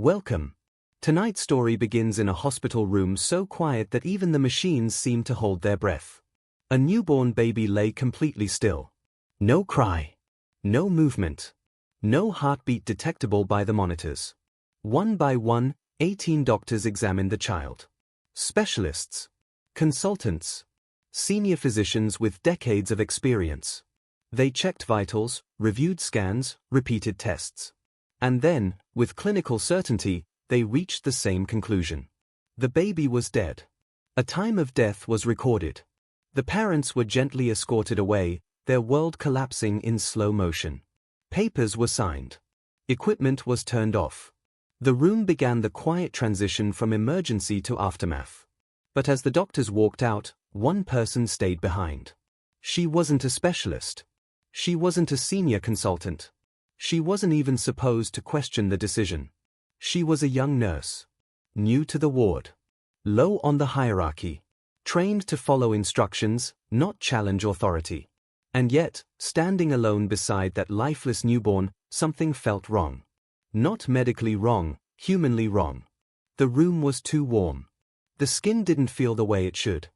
Welcome. Tonight's story begins in a hospital room so quiet that even the machines seem to hold their breath. A newborn baby lay completely still. No cry. No movement. No heartbeat detectable by the monitors. One by one, 18 doctors examined the child. Specialists. Consultants. Senior physicians with decades of experience. They checked vitals, reviewed scans, repeated tests. And then, with clinical certainty, they reached the same conclusion. The baby was dead. A time of death was recorded. The parents were gently escorted away, their world collapsing in slow motion. Papers were signed. Equipment was turned off. The room began the quiet transition from emergency to aftermath. But as the doctors walked out, one person stayed behind. She wasn't a specialist. She wasn't a senior consultant. She wasn't even supposed to question the decision. She was a young nurse. New to the ward. Low on the hierarchy. Trained to follow instructions, not challenge authority. And yet, standing alone beside that lifeless newborn, something felt wrong. Not medically wrong, humanly wrong. The room was too warm. The skin didn't feel the way it should.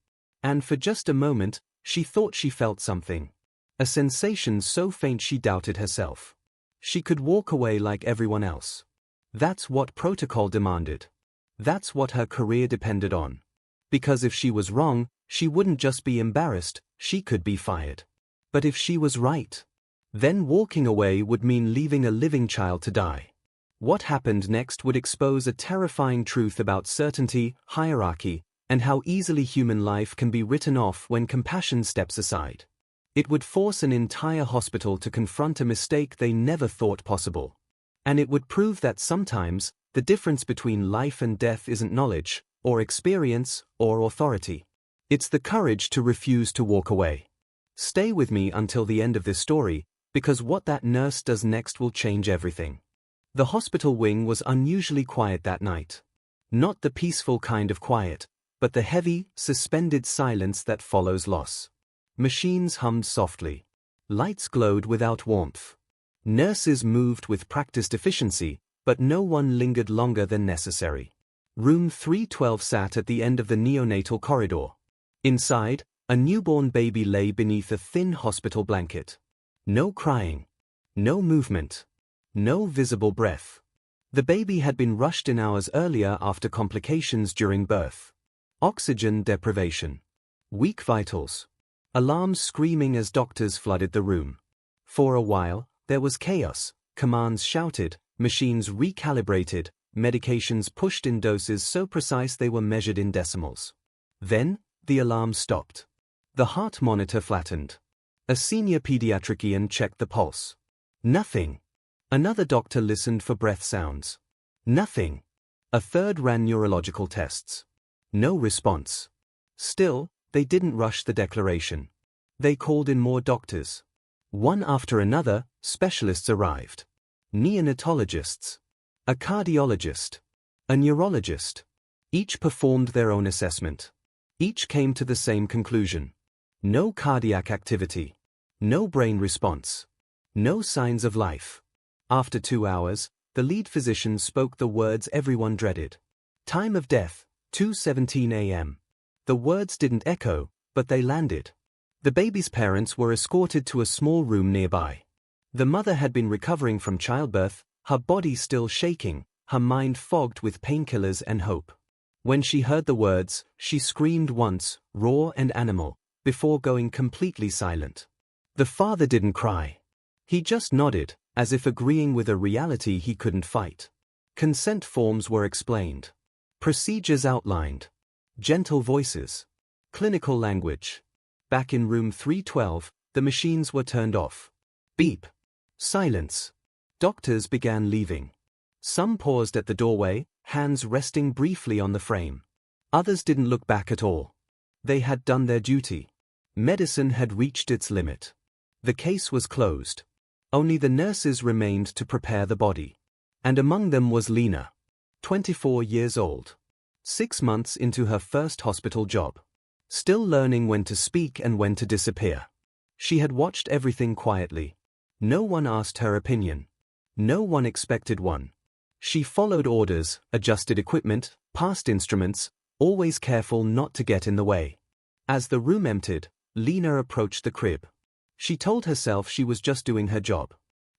And for just a moment, she thought she felt something. A sensation so faint she doubted herself. She could walk away like everyone else. That's what protocol demanded. That's what her career depended on. Because if she was wrong, she wouldn't just be embarrassed, she could be fired. But if she was right, then walking away would mean leaving a living child to die. What happened next would expose a terrifying truth about certainty, hierarchy, and how easily human life can be written off when compassion steps aside. It would force an entire hospital to confront a mistake they never thought possible. And it would prove that sometimes, the difference between life and death isn't knowledge, or experience, or authority. It's the courage to refuse to walk away. Stay with me until the end of this story, because what that nurse does next will change everything. The hospital wing was unusually quiet that night. Not the peaceful kind of quiet, but the heavy, suspended silence that follows loss. Machines hummed softly. Lights glowed without warmth. Nurses moved with practiced efficiency, but no one lingered longer than necessary. Room 312 sat at the end of the neonatal corridor. Inside, a newborn baby lay beneath a thin hospital blanket. No crying. No movement. No visible breath. The baby had been rushed in hours earlier after complications during birth. Oxygen deprivation. Weak vitals. Alarms screaming as doctors flooded the room. For a while, there was chaos, commands shouted, machines recalibrated, medications pushed in doses so precise they were measured in decimals. Then, the alarm stopped. The heart monitor flattened. A senior pediatrician checked the pulse. Nothing. Another doctor listened for breath sounds. Nothing. A third ran neurological tests. No response. Still, they didn't rush the declaration. They called in more doctors. One after another, specialists arrived. Neonatologists. A cardiologist. A neurologist. Each performed their own assessment. Each came to the same conclusion. No cardiac activity. No brain response. No signs of life. After 2 hours, the lead physician spoke the words everyone dreaded. Time of death, 2:17 a.m. The words didn't echo, but they landed. The baby's parents were escorted to a small room nearby. The mother had been recovering from childbirth, her body still shaking, her mind fogged with painkillers and hope. When she heard the words, she screamed once, raw and animal, before going completely silent. The father didn't cry. He just nodded, as if agreeing with a reality he couldn't fight. Consent forms were explained. Procedures outlined. Gentle voices. Clinical language. Back in room 312, the machines were turned off. Beep. Silence. Doctors began leaving. Some paused at the doorway, hands resting briefly on the frame. Others didn't look back at all. They had done their duty. Medicine had reached its limit. The case was closed. Only the nurses remained to prepare the body. And among them was Lena. 24 years old. 6 months into her first hospital job. Still learning when to speak and when to disappear. She had watched everything quietly. No one asked her opinion. No one expected one. She followed orders, adjusted equipment, passed instruments, always careful not to get in the way. As the room emptied, Lena approached the crib. She told herself she was just doing her job.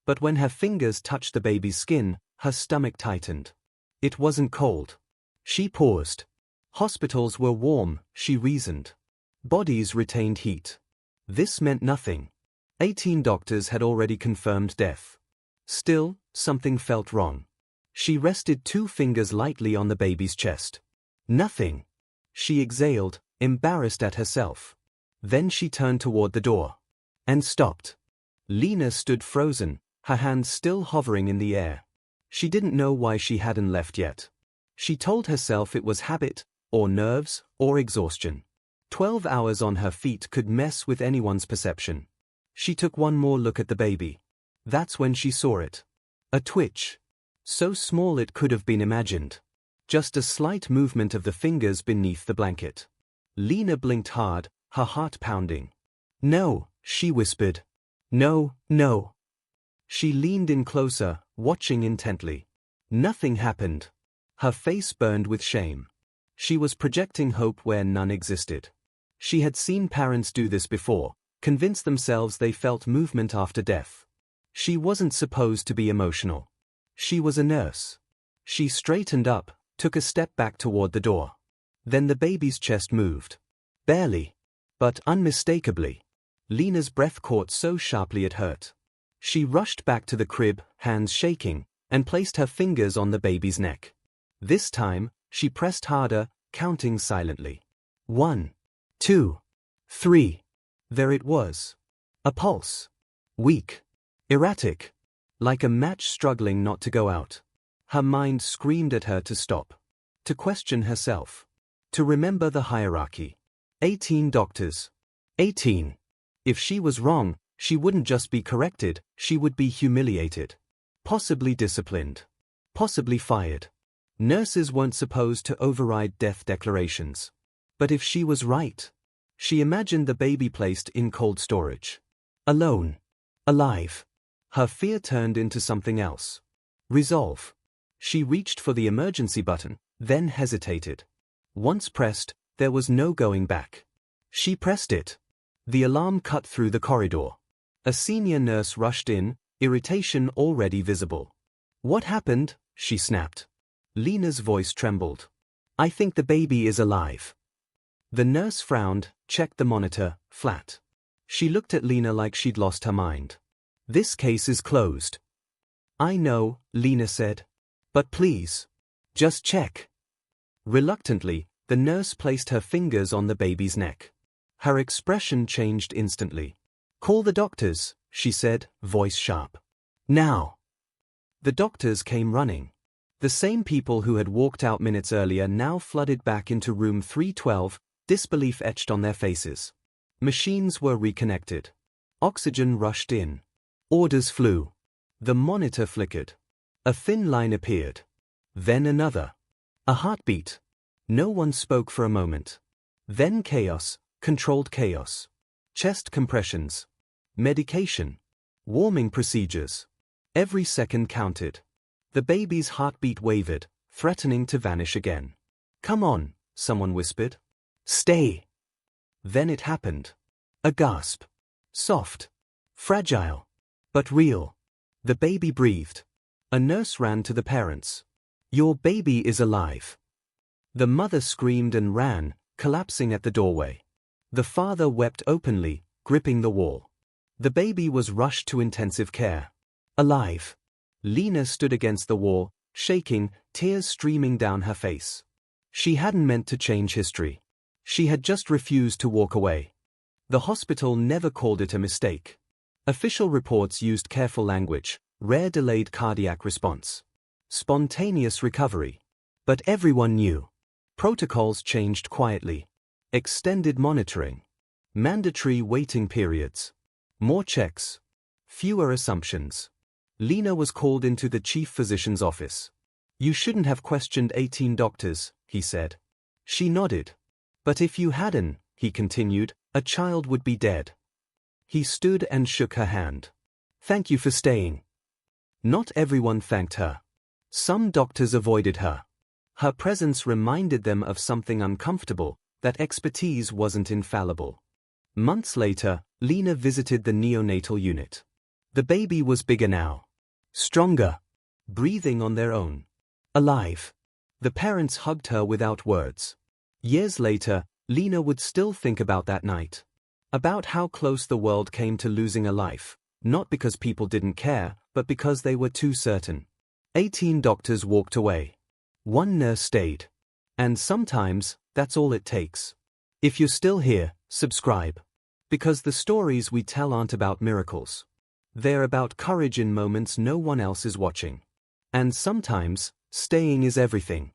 But when her fingers touched the baby's skin, her stomach tightened. It wasn't cold. She paused. Hospitals were warm, she reasoned. Bodies retained heat. This meant nothing. 18 doctors had already confirmed death. Still, something felt wrong. She rested 2 fingers lightly on the baby's chest. Nothing. She exhaled, embarrassed at herself. Then she turned toward the door. And stopped. Lena stood frozen, her hands still hovering in the air. She didn't know why she hadn't left yet. She told herself it was habit, or nerves, or exhaustion. 12 hours on her feet could mess with anyone's perception. She took one more look at the baby. That's when she saw it. A twitch. So small it could have been imagined. Just a slight movement of the fingers beneath the blanket. Lena blinked hard, her heart pounding. "No," she whispered. "No, no." She leaned in closer, watching intently. Nothing happened. Her face burned with shame. She was projecting hope where none existed. She had seen parents do this before, convince themselves they felt movement after death. She wasn't supposed to be emotional. She was a nurse. She straightened up, took a step back toward the door. Then the baby's chest moved. Barely. But unmistakably. Lena's breath caught so sharply it hurt. She rushed back to the crib, hands shaking, and placed her fingers on the baby's neck. This time, she pressed harder, counting silently. 1, 2, 3. There it was. A pulse. Weak. Erratic. Like a match struggling not to go out. Her mind screamed at her to stop. To question herself. To remember the hierarchy. 18 doctors. 18. If she was wrong, she wouldn't just be corrected, she would be humiliated. Possibly disciplined. Possibly fired. Nurses weren't supposed to override death declarations. But if she was right? She imagined the baby placed in cold storage. Alone. Alive. Her fear turned into something else. Resolve. She reached for the emergency button, then hesitated. Once pressed, there was no going back. She pressed it. The alarm cut through the corridor. A senior nurse rushed in, irritation already visible. "What happened?" she snapped. Lena's voice trembled. "I think the baby is alive." The nurse frowned, checked the monitor, flat. She looked at Lena like she'd lost her mind. "This case is closed." "I know," Lena said. "But please. Just check." Reluctantly, the nurse placed her fingers on the baby's neck. Her expression changed instantly. "Call the doctors," she said, voice sharp. "Now." The doctors came running. The same people who had walked out minutes earlier now flooded back into room 312, disbelief etched on their faces. Machines were reconnected. Oxygen rushed in. Orders flew. The monitor flickered. A thin line appeared. Then another. A heartbeat. No one spoke for a moment. Then chaos, controlled chaos. Chest compressions. Medication. Warming procedures. Every second counted. The baby's heartbeat wavered, threatening to vanish again. "Come on," someone whispered. "Stay." Then it happened. A gasp. Soft. Fragile. But real. The baby breathed. A nurse ran to the parents. "Your baby is alive." The mother screamed and ran, collapsing at the doorway. The father wept openly, gripping the wall. The baby was rushed to intensive care. Alive. Lena stood against the wall, shaking, tears streaming down her face. She hadn't meant to change history. She had just refused to walk away. The hospital never called it a mistake. Official reports used careful language, rare delayed cardiac response. Spontaneous recovery. But everyone knew. Protocols changed quietly. Extended monitoring. Mandatory waiting periods. More checks. Fewer assumptions. Lena was called into the chief physician's office. "You shouldn't have questioned 18 doctors," he said. She nodded. "But if you hadn't," he continued, "a child would be dead." He stood and shook her hand. "Thank you for staying." Not everyone thanked her. Some doctors avoided her. Her presence reminded them of something uncomfortable, that expertise wasn't infallible. Months later, Lena visited the neonatal unit. The baby was bigger now. Stronger. Breathing on their own. Alive. The parents hugged her without words. Years later, Lena would still think about that night. About how close the world came to losing a life, not because people didn't care, but because they were too certain. 18 doctors walked away. One nurse stayed. And sometimes, that's all it takes. If you're still here, subscribe. Because the stories we tell aren't about miracles. They're about courage in moments no one else is watching. And sometimes, staying is everything.